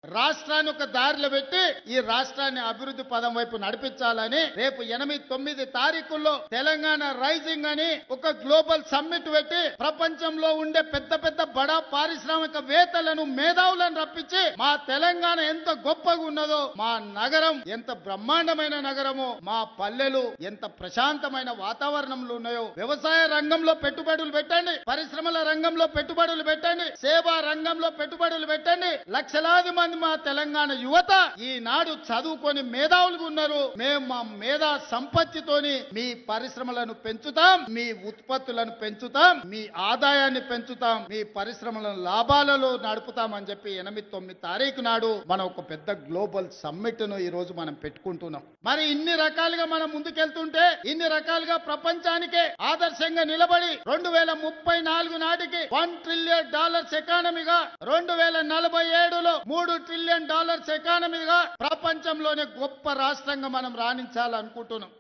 రాష్ట్రాన్ని ఒక దారిలో పెట్టి ఈ రాష్ట్రాన్ని అభివృద్ధి పదం వైపు నడిపించాలని రేపు 8-9 తారీఖుల్లో తెలంగాణ రైజింగ్ అని ఒక గ్లోబల్ సమ్మిట్ పెట్టి ప్రపంచంలో ఉండే పెద్ద పెద్ద బడా పారిశ్రామికవేత్తలను మేధావులను రప్పించి మా తెలంగాణ ఎంత గొప్పగా ఉన్నదో, మా నగరం ఎంత బ్రహ్మాండమైన నగరమో, మా పల్లెలు ఎంత ప్రశాంతమైన వాతావరణంలో ఉన్నాయో, వ్యవసాయ రంగంలో పెట్టుబడులు పెట్టండి, పరిశ్రమల రంగంలో పెట్టుబడులు పెట్టండి, సేవా రంగంలో పెట్టుబడులు పెట్టండి. లక్షలాది మంది మా తెలంగాణ యువత ఈనాడు చదువుకొని మేధావులుగా ఉన్నారు. మేము మా మేధా సంపత్తితోని మీ పరిశ్రమలను పెంచుతాం, మీ ఉత్పత్తులను పెంచుతాం, మీ ఆదాయాన్ని పెంచుతాం, మీ పరిశ్రమలను లాభాలలో నడుపుతాం అని చెప్పి 8-9 తారీఖు నాడు మనం ఒక పెద్ద గ్లోబల్ సమ్మిట్ ను ఈ రోజు మనం పెట్టుకుంటున్నాం. మరి ఇన్ని రకాలుగా మనం ముందుకెళ్తుంటే, ఇన్ని రకాలుగా ప్రపంచానికే ఆదర్శంగా నిలబడి 2034 నాటికి $1 ట్రిలియన్ ఎకానమీగా, 2047లో $3 ట్రిలియన్ ఎకానమీగా ప్రపంచంలోనే గొప్ప రాష్ట్రంగా మనం రాణించాలనుకుంటున్నాం.